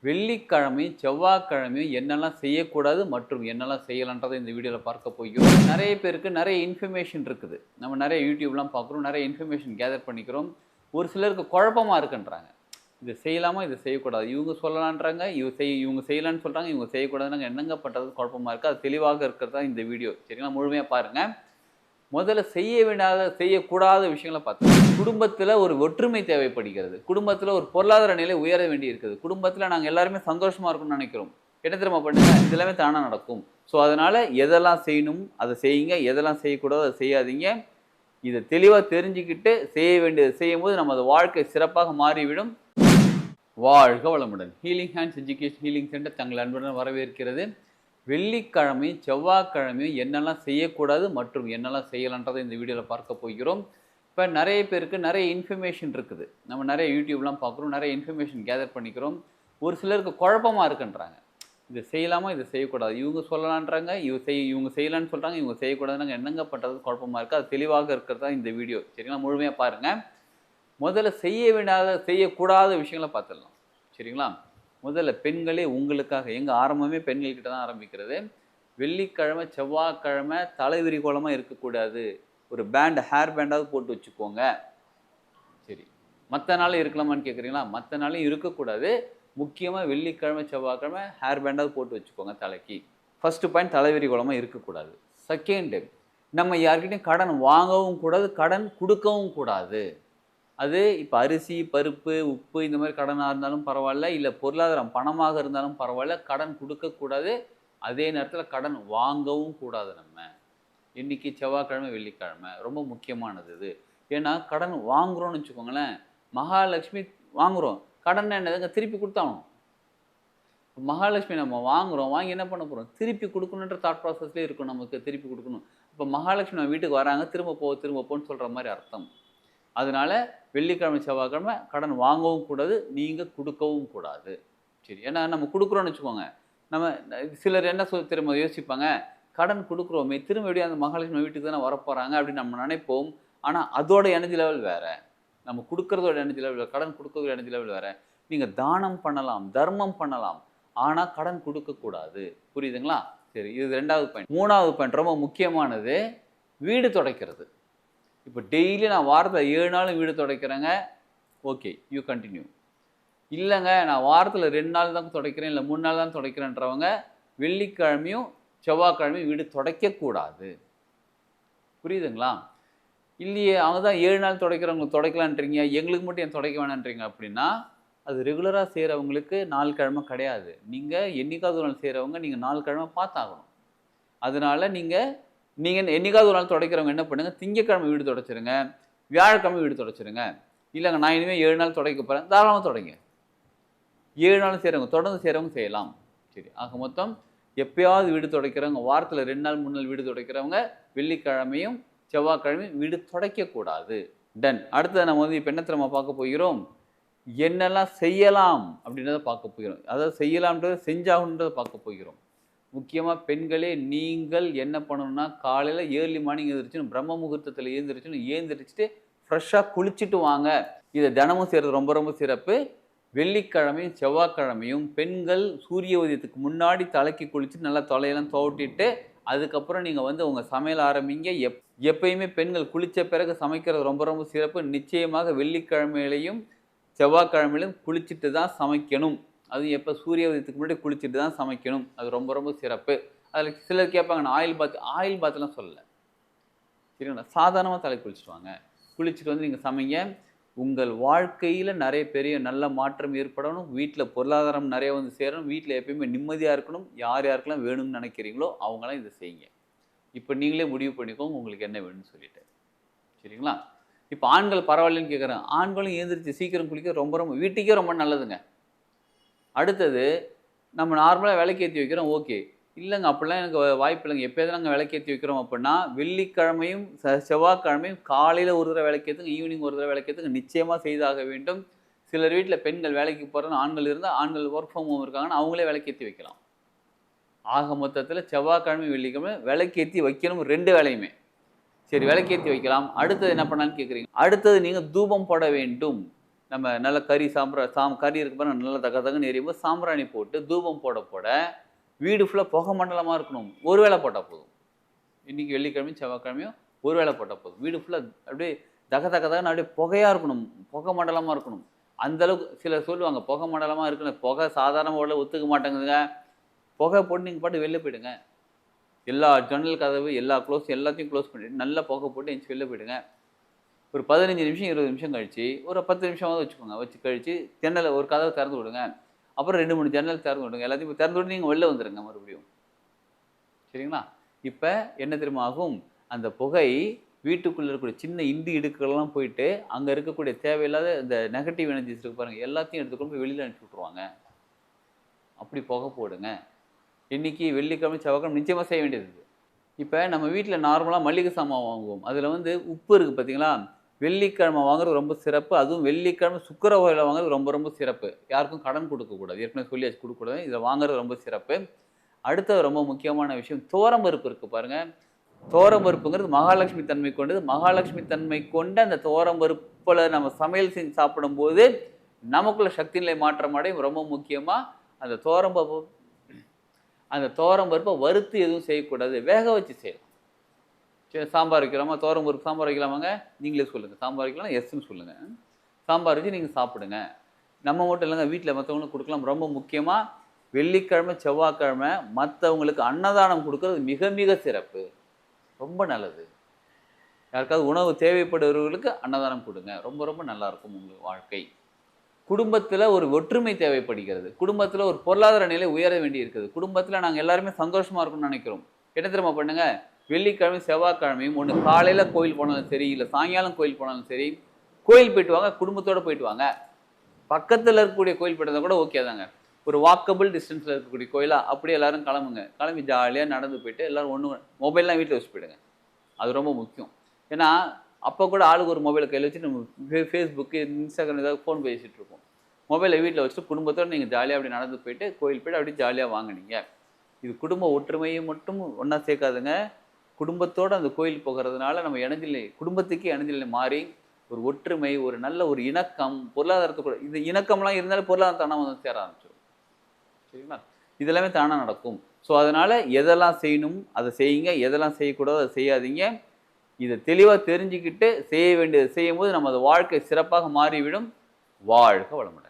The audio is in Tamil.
வெள்ளிக்கிழமையும் செவ்வாய்க்கிழமையும் என்னெல்லாம் செய்யக்கூடாது மற்றும் என்னெல்லாம் செய்யலான்றதை இந்த வீடியோவில் பார்க்க போகிறோம். நிறைய பேருக்கு நிறைய இன்ஃபர்மேஷன் இருக்குது. நம்ம நிறைய யூடியூப்லாம் பார்க்குறோம், நிறைய இன்ஃபர்மேஷன் கேதர் பண்ணிக்கிறோம். ஒரு சிலருக்கு குழப்பமாக இருக்குன்றாங்க. இதை செய்யலாமா, இதை செய்யக்கூடாது, இவங்க சொல்லலான்றாங்க, இவங்க செய்யலான்னு சொல்கிறாங்க, இவங்க செய்யக்கூடாதுன்னு என்னங்க பண்ணுறது குழப்பமாக இருக்குது. அது தெளிவாக இருக்கிறது தான் இந்த வீடியோ. சரிங்களா, முழுமையாக பாருங்கள். முதல்ல செய்ய வேண்டாத செய்யக்கூடாத விஷயங்களை பார்த்தோம். குடும்பத்தில் ஒரு ஒற்றுமை தேவைப்படுகிறது. குடும்பத்தில் ஒரு பொருளாதார நிலை உயர வேண்டி இருக்குது. குடும்பத்தில் நாங்கள் எல்லாருமே சந்தோஷமாக இருக்கணும்னு நினைக்கிறோம். என்ன தெரியுமா பண்ணுங்க, இதெல்லாமே தானாக நடக்கும். ஸோ அதனால் எதெல்லாம் செய்யணும் அதை செய்யுங்க, எதெல்லாம் செய்யக்கூடாதோ அதை செய்யாதீங்க. இதை தெளிவாக தெரிஞ்சுக்கிட்டு செய்ய வேண்டியது செய்யும் போது நமது வாழ்க்கை சிறப்பாக மாறிவிடும். வாழ்க வளமுடன். Healing hands education healing centre தங்கள் அன்புடன் வரவேற்கிறது. வெள்ளிக்கிழமையும் செவ்வாய்க்கிழமையும் என்னெல்லாம் செய்யக்கூடாது மற்றும் என்னெல்லாம் செய்யலான்றதை இந்த வீடியோவில் பார்க்க போகிறோம். இப்போ நிறைய பேருக்கு நிறைய இன்ஃபர்மேஷன் இருக்குது. நம்ம நிறைய யூடியூப்லாம் பார்க்குறோம், நிறைய இன்ஃபர்மேஷன் கேதர் பண்ணிக்கிறோம். ஒரு சிலருக்கு குழப்பமாக இருக்குன்றாங்க. இதை செய்யலாமா, இதை செய்யக்கூடாது, இவங்க சொல்லலான்றாங்க, இவங்க செய்யலான்னு சொல்கிறாங்க, இவங்க செய்யக்கூடாதுன்னு என்னங்க பண்ணுறது குழப்பமாக இருக்குது. அது தெளிவாக இருக்கிறது தான் இந்த வீடியோ. சரிங்களா, முழுமையாக பாருங்கள். முதல்ல செய்ய வேண்டாத செய்யக்கூடாத விஷயங்களை பார்த்துடலாம். சரிங்களா, முதல்ல பெண்களே உங்களுக்காக, எங்கள் ஆரம்பமே பெண்கள்கிட்ட தான் ஆரம்பிக்கிறது. வெள்ளிக்கிழமை செவ்வாய்க்கிழமை தலைவிரி கோலமாக இருக்கக்கூடாது. ஒரு ஹேர் பேண்டாவது போட்டு வச்சுக்கோங்க. சரி, மற்ற நாளும் இருக்கலாமான்னு கேட்குறீங்களா? மற்ற நாளும் இருக்கக்கூடாது. முக்கியமாக வெள்ளிக்கிழமை செவ்வாய்க்கிழமை ஹேர் பேண்டாவது போட்டு வச்சுக்கோங்க தலைக்கு. ஃபஸ்ட்டு பாயிண்ட், தலைவிரி கோலமாக இருக்கக்கூடாது. செகண்டு, நம்ம யார்கிட்டையும் கடன் வாங்கவும் கூடாது, கடன் கொடுக்கவும் கூடாது. அது இப்போ அரிசி, பருப்பு, உப்பு இந்த மாதிரி கடனாக இருந்தாலும் பரவாயில்ல, இல்லை பொருளாதாரம் பணமாக இருந்தாலும் பரவாயில்ல, கடன் கொடுக்கக்கூடாது. அதே நேரத்தில் கடன் வாங்கவும் கூடாது. நம்ம இன்றைக்கி செவ்வாய்க்கிழமை வெள்ளிக்கிழமை ரொம்ப முக்கியமானது இது. ஏன்னா கடன் வாங்குகிறோன்னு வச்சுக்கோங்களேன், மகாலட்சுமி வாங்குகிறோம், கடன் என்னதுங்க திருப்பி கொடுத்தாகணும். மகாலட்சுமி நம்ம வாங்குகிறோம், வாங்கி என்ன பண்ண போகிறோம், திருப்பி கொடுக்கணுன்ற தாட் ப்ராசஸ்லேயே இருக்கும். நமக்கு திருப்பி கொடுக்கணும். இப்போ மகாலட்சுமி நம்ம வீட்டுக்கு வராங்க, திரும்ப போன்னு சொல்கிற மாதிரி அர்த்தம். அதனால் வெள்ளிக்கிழமை செவ்வாய்க்கிழமை கடன் வாங்கவும் கூடாது, நீங்கள் கொடுக்கவும் கூடாது. சரி, ஏன்னா நம்ம கொடுக்குறோன்னு வச்சுக்கோங்க, நம்ம சிலர் என்ன திரும்ப யோசிப்பாங்க, கடன் கொடுக்குறோமே திரும்ப எப்படியும் அந்த மகாலட்சுமி வீட்டுக்கு தானே வரப்போகிறாங்க அப்படின்னு நம்ம நினைப்போம். ஆனால் அதோட எனர்ஜி லெவல் வேறு, நம்ம கொடுக்குறதோட எனர்ஜி லெவல் வேறு, கடன் கொடுக்குறதோட எனர்ஜி லெவல் வேறு. நீங்கள் தானம் பண்ணலாம், தர்மம் பண்ணலாம், ஆனால் கடன் கொடுக்கக்கூடாது. புரியுதுங்களா? சரி, இது 2வது பாயிண்ட். 3வது பாயிண்ட் ரொம்ப முக்கியமானது, வீடு துடைக்கிறது. இப்போ டெய்லி நான் வாரத்தில் 7 நாளும் வீடு துடைக்கிறேங்க, ஓகே, யூ கண்டினியூ. இல்லைங்க நான் வாரத்தில் 2 நாள் தான் துடைக்கிறேன், இல்லை 3 நாள் தான் துடைக்கிறேன்றவங்க வெள்ளிக்கிழமையும் செவ்வாய்க்கிழமையும் வீடு துடைக்கக்கூடாது. புரியுதுங்களா? இல்லையே, அவங்க தான் 7 நாள் துடைக்கிறவங்க துடைக்கலான்றீங்க, எங்களுக்கு மட்டும் ஏன் துடைக்க வேணான்றீங்க அப்படின்னா, அது ரெகுலராக செய்கிறவங்களுக்கு 4 கிழமை கிடையாது. நீங்கள் என்னைக்காவது ஒரு நாள் செய்கிறவங்க நீங்கள் 4 கிழமை பார்த்தாகணும். அதனால் நீங்கள் என்னைக்காவது ஒரு நாள் துடைக்கிறவங்க என்ன பண்ணுங்கள், திங்கக்கிழமை வீடு துடைச்சிருங்க, வியாழக்கிழமை வீடு துடைச்சிருங்க. இல்லைங்க நான் இனிமேல் 7 நாள் துடைக்க போகிறேன், தாராளமாக தொடங்க. 7 நாள் செய்கிறவங்க, தொடர்ந்து செய்கிறவங்க செய்யலாம். சரி, ஆக மொத்தம் எப்பயாவது வீடு துடைக்கிறவங்க, வாரத்தில் 2 நாள் 3 நாள் வீடு துடைக்கிறவங்க வெள்ளிக்கிழமையும் செவ்வாய்க்கிழமையும் வீடு துடைக்கக்கூடாது. டன். அடுத்தது நம்ம இப்போ என்ன நம்ம பார்க்க போகிறோம், என்னெல்லாம் செய்யலாம் அப்படின்றத பார்க்க போகிறோம். அதாவது செய்யலாம்ன்றதை செஞ்சாகணுன்றதை பார்க்க போகிறோம். முக்கியமாக பெண்களே நீங்கள் என்ன பண்ணணும்னா, காலையில் ஏர்லி மார்னிங் எழுந்திரிச்சுன்னு பிரம்ம முகூர்த்தத்தில் ஏந்திரிச்சிட்டு ஃப்ரெஷ்ஷாக குளிச்சுட்டு வாங்க. இதை தினமும் செய்கிறது ரொம்ப ரொம்ப சிறப்பு. வெள்ளிக்கிழமையும் செவ்வாய்க்கிழமையும் பெண்கள் சூரிய உதயத்துக்கு முன்னாடி தலைக்கு குளிச்சுட்டு நல்லா தொலையெல்லாம் துவட்டிட்டு அதுக்கப்புறம் நீங்கள் உங்கள் சமையல் ஆரம்பிங்க. எப்பயுமே பெண்கள் குளித்த பிறகு சமைக்கிறது ரொம்ப ரொம்ப சிறப்பு. நிச்சயமாக வெள்ளிக்கிழமையிலையும் செவ்வாய்க்கிழமையிலும் குளிச்சுட்டு தான் சமைக்கணும். அதுவும் எப்போ சூரிய உதயத்துக்கு முன்னாடி குளிச்சுட்டு தான் சமைக்கணும். அது ரொம்ப ரொம்ப சிறப்பு. அதில் சிலர் கேட்பாங்க, நான் ஆயில் பாத்லாம் சொல்லலை. சரிங்களா, சாதாரணமாக தலை குளிச்சுட்டு வாங்க. குளிச்சுட்டு நீங்கள் சமைங்க. உங்கள் வாழ்க்கையில் நிறைய பெரிய நல்ல மாற்றம் ஏற்படணும். வீட்டில் பொருளாதாரம் நிறைய சேரணும். வீட்டில் எப்பயுமே நிம்மதியாக இருக்கணும். யாருக்கெல்லாம் வேணும்னு நினைக்கிறீங்களோ அவங்களாம் இதை செய்யுங்க. இப்போ நீங்களே முடிவு பண்ணிக்கோங்க உங்களுக்கு என்ன வேணும்னு சொல்லிட்டு. சரிங்களா, இப்போ ஆண்கள் பரவாயில்லன்னு கேட்குறேன். ஆண்களும் எழுந்திரிச்சு சீக்கிரம் குளிக்க ரொம்ப ரொம்ப வீட்டுக்கே ரொம்ப நல்லதுங்க. அடுத்தது, நம்ம நார்மலாக விளக்கேற்றி வைக்கிறோம், ஓகே. இல்லைங்க அப்படிலாம் எனக்கு வாய்ப்பு இல்லைங்க, எப்போயாவது நாங்கள் விளக்கேற்றி வைக்கிறோம் அப்படின்னா வெள்ளிக்கிழமையும் செவ்வாய்க்கிழமையும் காலையில் ஒரு தடவை விளக்கேற்றுங்க, ஈவினிங் ஒரு தடவை விளக்கேற்றுங்க, நிச்சயமாக செய்தாக வேண்டும். சிலர் வீட்டில் பெண்கள் வேலைக்கு போகிறதுன்னு ஆண்கள் இருந்தால், ஆண்கள் ஒர்க் ஃப்ரம் ஹோம் இருக்காங்கன்னா அவங்களே விளக்கேற்றி வைக்கலாம். ஆக மொத்தத்தில் செவ்வாய்க்கிழமை வெள்ளிக்கிழமை விளக்கேற்றி வைக்கணும், 2 வேலையுமே. சரி, விளக்கேற்றி வைக்கலாம். அடுத்தது என்ன பண்ணான்னு கேட்குறீங்க. அடுத்தது நீங்கள் தூபம் போட வேண்டும். நம்ம நல்ல கறி இருக்கு பாருங்க, நல்லா தகன்னு எரியும் போது சாம்பிராணி போட்டு தூபம் போட வீடு ஃபுல்லாக புகை மண்டலமாக இருக்கணும். ஒரு வேளை போட்டால் போதும். இன்றைக்கி வெள்ளிக்கிழமையும் செவ்வாய்க்கிழமையும் ஒரு வேளை போட்டால் போதும். வீடு ஃபுல்லாக அப்படியே தகன்னு அப்படியே புகையாக இருக்கணும், புகை மண்டலமாக இருக்கணும். அந்தளவுக்கு சிலர் சொல்லுவாங்க புகை மண்டலமாக இருக்குன்னு. புகை சாதாரணமாக உள்ள ஒத்துக்க மாட்டேங்குதுங்க. புகை போட்டு நீங்கள் பாட்டு வெளில போயிடுங்க. எல்லா ஜன்னல் கதவு எல்லா எல்லாத்தையும் க்ளோஸ் பண்ணிவிட்டு நல்லா புகை போட்டு எந்திச்சு வெளில போயிடுங்க. ஒரு 15 நிமிஷம் 20 நிமிஷம் கழிச்சு ஒரு 10 நிமிஷமாவது வச்சுக்கோங்க. வச்சு கழிச்சு ஜன்னலை ஒரு கதவை திறந்து விடுங்க. அப்புறம் 2 3 ஜன்னல் திறந்து விடுங்க. எல்லாத்தையும் திறந்து விட்டு நீங்கள் வெளில வந்துடுங்க மறுபடியும். சரிங்களா? இப்போ என்ன தெரியுமா ஆகும்? அந்த புகை வீட்டுக்குள்ளே இருக்கக்கூடிய சின்ன இடுக்கெல்லாம் போயிட்டு அங்கே இருக்கக்கூடிய தேவையில்லாத இந்த நெகட்டிவ் எனர்ஜிஸ் இருக்கு பாருங்கள், எல்லாத்தையும் எடுத்துக்கொண்டு போய் வெளியில் அனுப்பிச்சி விட்ருவாங்க. அப்படி புகை போடுங்க. இன்றைக்கி வெள்ளிக்கிழமை செவ்வாய்க்கிழமை நிச்சயமாக செய்ய வேண்டியது. இப்போ நம்ம வீட்டில் நார்மலாக மளிகை சாமான் வாங்குவோம். அதில் வந்து உப்பு இருக்குது பார்த்தீங்களா? வெள்ளிக்கிழமை வாங்குறது ரொம்ப சிறப்பு. அதுவும் வெள்ளிக்கிழமை சுக்கிரவாரம் வாங்குறது ரொம்ப ரொம்ப சிறப்பு. யாருக்கும் கடன் கொடுக்கக்கூடாது. ஏற்கனவே சொல்லியாச்சு, கொடுக்கக்கூடாது. இதை வாங்குறது ரொம்ப சிறப்பு. அடுத்த ரொம்ப முக்கியமான விஷயம் துவரம்பருப்பு இருக்குது பாருங்கள். துவரம்பருப்புங்கிறது மகாலட்சுமி தன்மை கொண்டது. மகாலட்சுமி தன்மை கொண்ட அந்த துவரம்பருப்பில் நம்ம சமையல் செஞ்சு சாப்பிடும்போது நமக்குள்ள சக்தி நிலை மாற்றம் அடையும். ரொம்ப முக்கியமாக அந்த துவரம்பருப்பை வறுத்து எதுவும் செய்யக்கூடாது, வேக வச்சு செய்யலாம். சரி, சாம்பார் வைக்கிறோமா, துவரம்பருப்பு சாம்பார் வைக்கலாமாங்க? நீங்களே சொல்லுங்கள். சாம்பார் வைக்கலாம், எஸ்ன்னு சொல்லுங்கள். சாம்பார் வச்சு நீங்கள் சாப்பிடுங்க. நம்ம மட்டும் இல்லைங்க, வீட்டில் மற்றவங்களுக்கு கொடுக்கலாம். ரொம்ப முக்கியமாக வெள்ளிக்கிழமை செவ்வாய்க்கிழமை மற்றவங்களுக்கு அன்னதானம் கொடுக்கறது மிக மிக சிறப்பு. ரொம்ப நல்லது. யாருக்காவது உணவு தேவைப்படுபவர்களுக்கு அன்னதானம் கொடுங்க. ரொம்ப ரொம்ப நல்லாயிருக்கும் உங்களுக்கு வாழ்க்கை. குடும்பத்தில் ஒரு ஒற்றுமை தேவைப்படுகிறது. குடும்பத்தில் ஒரு பொருளாதார நிலை உயர வேண்டி இருக்குது. குடும்பத்தில் நாங்கள் எல்லாருமே சந்தோஷமாக இருக்கணும்னு நினைக்கிறோம். என்ன தெரியுமா பண்ணுங்க? வெள்ளிக்கிழமை செவ்வாய்க்கிழமையும் ஒன்று காலையில் கோயில் போனாலும் சரி, இல்லை சாயங்காலம் கோயில் போனாலும் சரி, கோயில் போயிட்டு வாங்க. குடும்பத்தோடு போயிட்டு வாங்க. பக்கத்தில் இருக்கக்கூடிய கோயில் போயிட்டு கூட ஓகே தாங்க. ஒரு வாக்கபிள் டிஸ்டன்ஸில் இருக்கக்கூடிய கோயிலாக அப்படியே எல்லாரும் கிளம்புங்க. கிளம்பி ஜாலியாக நடந்து போயிட்டு எல்லோரும் மொபைல்லாம் வீட்டில் வச்சு போயிடுங்க. அது ரொம்ப முக்கியம். ஏன்னா அப்போ கூட ஆளுக்கு ஒரு மொபைலை கையில் வச்சு நம்ம ஃபேஸ்புக்கு இன்ஸ்டாகிராம் ஏதாவது ஃபோன் பேசிகிட்டு இருப்போம். மொபைலை வீட்டில் வச்சுட்டு குடும்பத்தோடு நீங்கள் ஜாலியாக அப்படி நடந்து போயிட்டு கோயில் போய்ட்டு அப்படியே ஜாலியாக வாங்கினீங்க. இது குடும்ப ஒற்றுமையை மட்டும் ஒன்றா சேர்க்காதுங்க. குடும்பத்தோடு அந்த கோயில் போகிறதுனால நம்ம இணைஞ்சில்லை, குடும்பத்துக்கே இணைஞ்சில்லை மாறி ஒரு ஒற்றுமை, ஒரு நல்ல ஒரு இணக்கம், பொருளாதாரத்துக்கூட இது இணக்கம்லாம் இருந்தாலும் பொருளாதாரம் தானாக வந்து சேர ஆரம்பிச்சிடும். சரிங்களா? இதெல்லாமே தானாக நடக்கும். ஸோ அதனால் எதெல்லாம் செய்யணும் அதை செய்யுங்க, எதெல்லாம் செய்யக்கூடாதோ அதை செய்யாதீங்க. இதை தெளிவாக தெரிஞ்சுக்கிட்டு செய்ய வேண்டியதை செய்யும்போது நமது வாழ்க்கை சிறப்பாக மாறிவிடும். வாழ்க வளமுடன்.